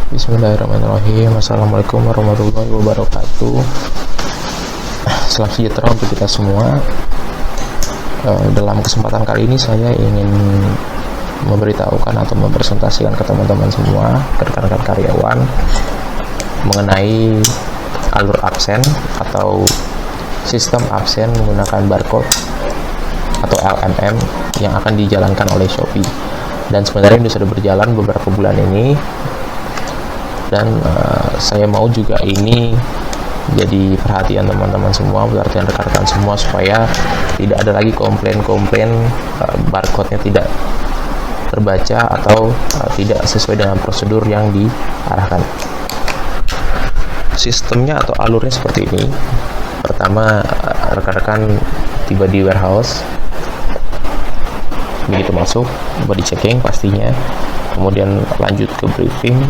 Bismillahirrahmanirrahim. Assalamualaikum warahmatullahi wabarakatuh. Salam sejahtera untuk kita semua. Dalam kesempatan kali ini saya ingin memberitahukan atau mempresentasikan ke teman-teman semua, ke rekan-rekan karyawan, mengenai alur absen atau sistem absen menggunakan barcode atau LMM yang akan dijalankan oleh Shopee. Dan sebenarnya ini sudah berjalan beberapa bulan ini, dan saya mau juga ini jadi perhatian teman-teman semua, perhatian rekan-rekan semua, supaya tidak ada lagi komplain-komplain barcode-nya tidak terbaca atau tidak sesuai dengan prosedur yang diarahkan. Sistemnya atau alurnya seperti ini. Pertama, rekan-rekan tiba di warehouse, begitu masuk body checking pastinya, kemudian lanjut ke briefing.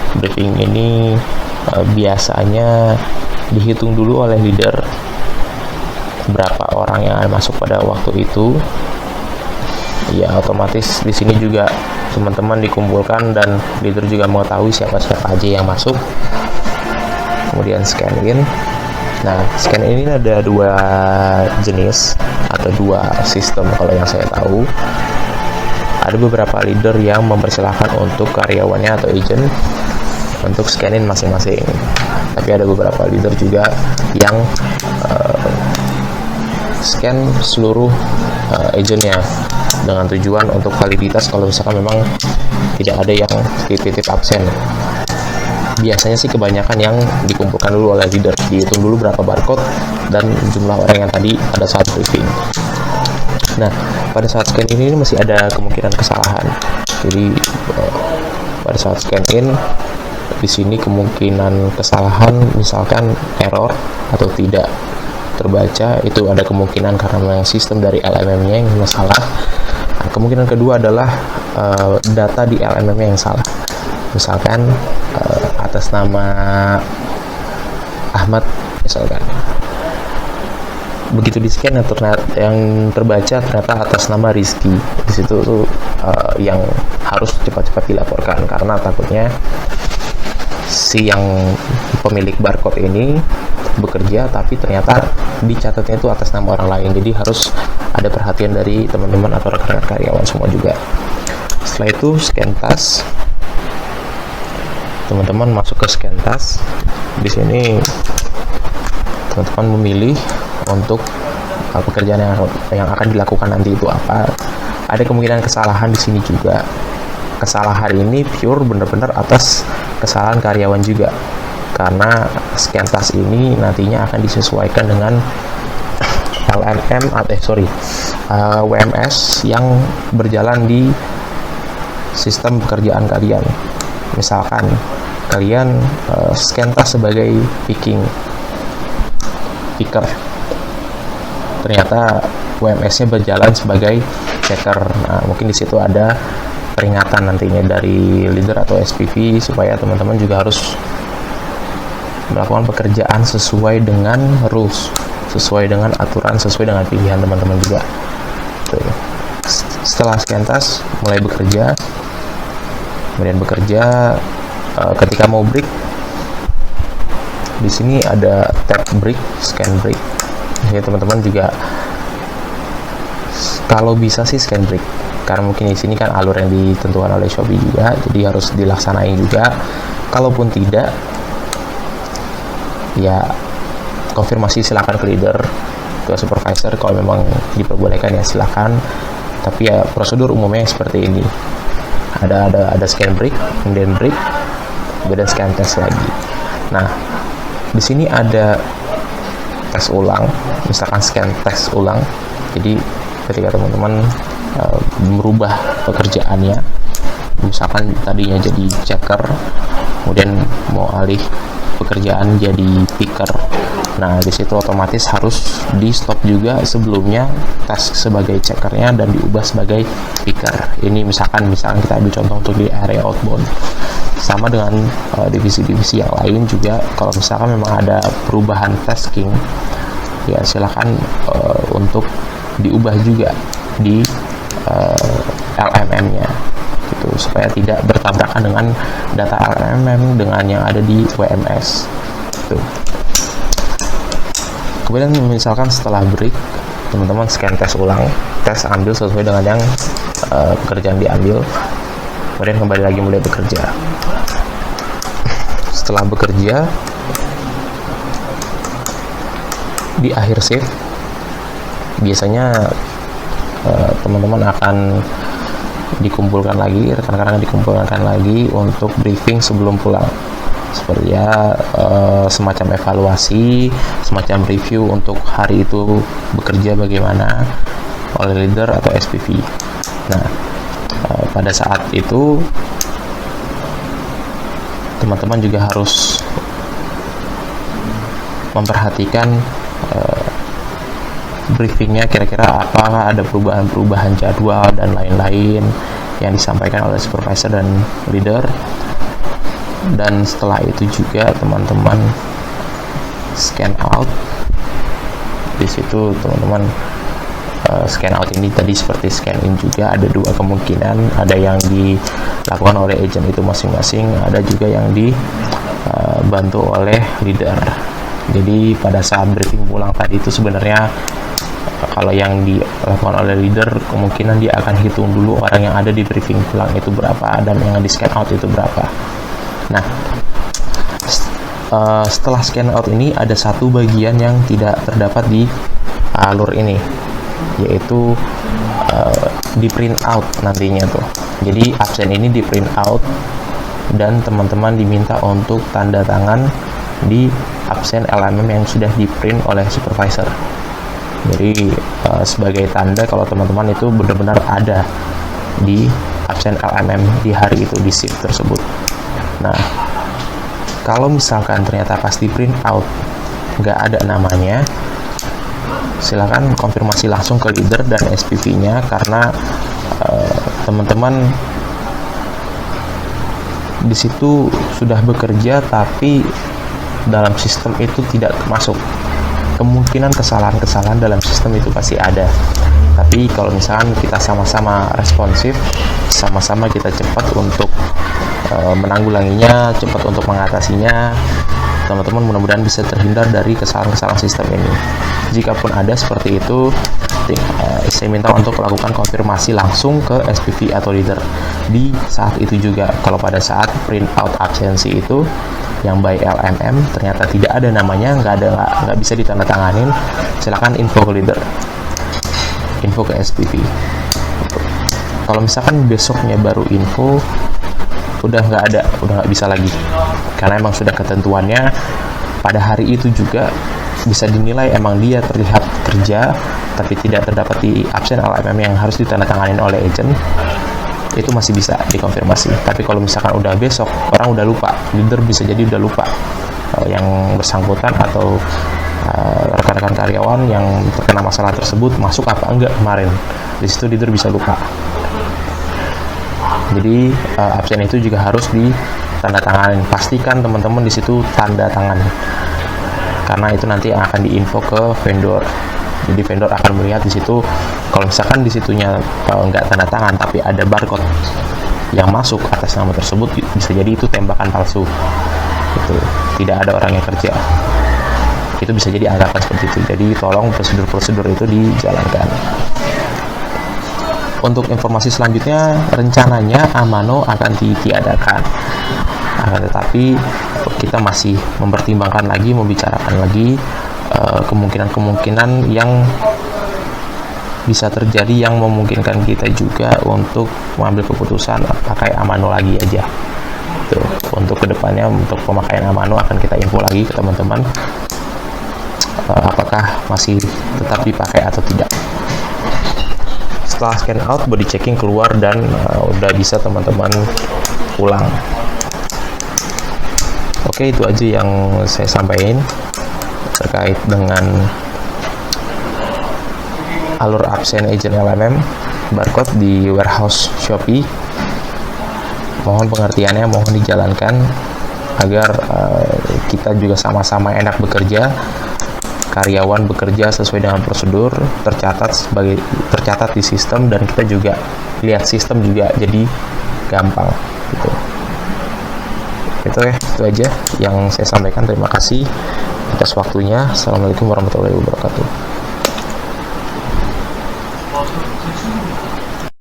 Briefing ini biasanya dihitung dulu oleh leader berapa orang yang akan masuk pada waktu itu. Ya, otomatis di sini juga teman-teman dikumpulkan dan leader juga mengetahui siapa-siapa aja yang masuk. Kemudian scan in. Nah, scan in ini ada dua jenis atau dua sistem kalau yang saya tahu. Ada beberapa leader yang mempersilahkan untuk karyawannya atau agent untuk scan-in masing-masing, tapi ada beberapa leader juga yang scan seluruh agentnya dengan tujuan untuk validitas kalau misalkan memang tidak ada yang titip absen. Biasanya sih kebanyakan yang dikumpulkan dulu oleh leader, dihitung dulu berapa barcode dan jumlah orang yang tadi pada saat briefing. Nah, pada saat scan ini masih ada kemungkinan kesalahan. Jadi pada saat scan in di sini kemungkinan kesalahan, misalkan error atau tidak terbaca, itu ada kemungkinan karena memang sistem dari LMM-nya yang salah. Nah, kemungkinan kedua adalah data di LMM-nya yang salah. Misalkan atas nama Ahmad misalkan, begitu di scan yang terbaca ternyata atas nama Rizky. Di situ tuh yang harus cepat-cepat dilaporkan, karena takutnya si yang pemilik barcode ini bekerja tapi ternyata dicatatnya itu atas nama orang lain. Jadi harus ada perhatian dari teman-teman atau rekan-rekan karyawan semua juga. Setelah itu scan task. Teman-teman masuk ke scan task. Di sini teman-teman memilih untuk pekerjaan yang akan dilakukan nanti itu apa. Ada kemungkinan kesalahan di sini juga. Kesalahan ini pure benar-benar atas kesalahan karyawan juga, karena scan task ini nantinya akan disesuaikan dengan WMS yang berjalan di sistem pekerjaan kalian. Misalkan kalian scan task sebagai picker, ternyata WMS-nya berjalan sebagai checker. Nah, mungkin di situ ada peringatan nantinya dari leader atau SPV, supaya teman-teman juga harus melakukan pekerjaan sesuai dengan rules, sesuai dengan aturan, sesuai dengan pilihan teman-teman juga. Setelah scan task, mulai bekerja. Kemudian bekerja, ketika mau break, di sini ada tab break, scan break. Jadi teman-teman juga kalau bisa sih scan break, karena mungkin di sini kan alur yang ditentukan oleh Shopee juga, jadi harus dilaksanain juga. Kalaupun tidak, ya konfirmasi silakan ke leader, ke supervisor. Kalau memang diperbolehkan ya silakan, tapi ya prosedur umumnya seperti ini. Ada scan break, kemudian break, kemudian scan test lagi. Nah, di sini ada tes ulang, misalkan scan tes ulang. Jadi ketika teman-teman merubah pekerjaannya, misalkan tadinya jadi checker, kemudian mau alih pekerjaan jadi picker. Nah, di situ otomatis harus di stop juga sebelumnya task sebagai checkernya dan diubah sebagai picker. Ini misalkan kita ambil contoh untuk di area outbound. Sama dengan divisi-divisi yang lain juga, kalau misalkan memang ada perubahan tasking, ya silakan untuk diubah juga di LMM-nya. gitu, supaya tidak bertabrakan dengan data LMM dengan yang ada di WMS gitu. Kemudian misalkan setelah break, teman-teman scan tes ulang, tes ambil sesuai dengan yang pekerjaan diambil, kemudian kembali lagi mulai bekerja. Setelah bekerja, di akhir shift biasanya teman-teman akan dikumpulkan lagi, rekan-rekan akan dikumpulkan lagi untuk briefing sebelum pulang, seperti ya semacam evaluasi, semacam review untuk hari itu bekerja bagaimana oleh leader atau SPV. Nah, pada saat itu teman-teman juga harus memperhatikan briefingnya kira-kira apakah ada perubahan jadwal dan lain-lain yang disampaikan oleh supervisor dan leader. Dan setelah itu juga teman-teman scan out. Di situ teman-teman scan out ini tadi seperti scan in juga, ada dua kemungkinan, ada yang dilakukan oleh agent itu masing-masing, ada juga yang dibantu oleh leader. Jadi pada saat briefing pulang tadi itu sebenarnya kalau yang dilakukan oleh leader, kemungkinan dia akan hitung dulu orang yang ada di briefing pulang itu berapa dan yang di scan out itu berapa. Nah, setelah scan out ini ada satu bagian yang tidak terdapat di alur ini, yaitu di print out nantinya tuh. Jadi absen ini di print out dan teman-teman diminta untuk tanda tangan di absen LMM yang sudah di print oleh supervisor. Jadi sebagai tanda kalau teman-teman itu benar-benar ada di absen LMM di hari itu, di shift tersebut. Nah, kalau misalkan ternyata pas di print out nggak ada namanya, silakan konfirmasi langsung ke leader dan SPV-nya, karena teman-teman di situ sudah bekerja tapi dalam sistem itu tidak masuk. Kemungkinan kesalahan-kesalahan dalam sistem itu pasti ada, tapi kalau misalkan kita sama-sama responsif, sama-sama kita cepat untuk menanggulanginya, cepat untuk mengatasinya, teman-teman mudah-mudahan bisa terhindar dari kesalahan-kesalahan sistem ini. Jikapun ada seperti itu, saya minta untuk melakukan konfirmasi langsung ke SPV atau leader di saat itu juga. Kalau pada saat print out absensi itu yang by LMM ternyata tidak ada namanya, nggak bisa ditandatanganin, silakan info ke leader, info ke SPV. Kalau misalkan besoknya baru info, udah nggak bisa lagi, karena emang sudah ketentuannya pada hari itu juga bisa dinilai emang dia terlihat kerja tapi tidak terdapat di absen LMM yang harus ditandatanganin oleh agent, itu masih bisa dikonfirmasi. Tapi kalau misalkan udah besok, orang udah lupa, leader bisa jadi udah lupa yang bersangkutan atau rekan-rekan karyawan yang terkena masalah tersebut masuk apa enggak kemarin, di situ leader bisa lupa. Jadi absen itu juga harus ditandatanganin. Pastikan teman-teman di situ tanda tangan, karena itu nanti akan diinfo ke vendor. Jadi vendor akan melihat di situ, kalau misalkan di situnya nggak tanda tangan tapi ada barcode yang masuk atas nama tersebut, bisa jadi itu tembakan palsu. Itu tidak ada orang yang kerja. Itu bisa jadi anggapan seperti itu. Jadi tolong prosedur-prosedur itu dijalankan. Untuk informasi selanjutnya, rencananya Amano akan ditiadakan. Tetapi kita masih mempertimbangkan lagi, membicarakan lagi kemungkinan-kemungkinan yang bisa terjadi yang memungkinkan kita juga untuk mengambil keputusan pakai Amano lagi aja. Tuh, untuk kedepannya untuk pemakaian Amano akan kita info lagi ke teman-teman apakah masih tetap dipakai atau tidak. Setelah scan out, body checking keluar dan udah bisa teman-teman pulang. Oke, itu aja yang saya sampaikan terkait dengan alur absen agent LMM barcode di warehouse Shopee. Mohon pengertiannya, mohon dijalankan agar kita juga sama-sama enak bekerja, karyawan bekerja sesuai dengan prosedur, tercatat di sistem, dan kita juga lihat sistem juga jadi gampang gitu. Itu aja yang saya sampaikan. Terima kasih atas waktunya. Assalamualaikum warahmatullahi wabarakatuh.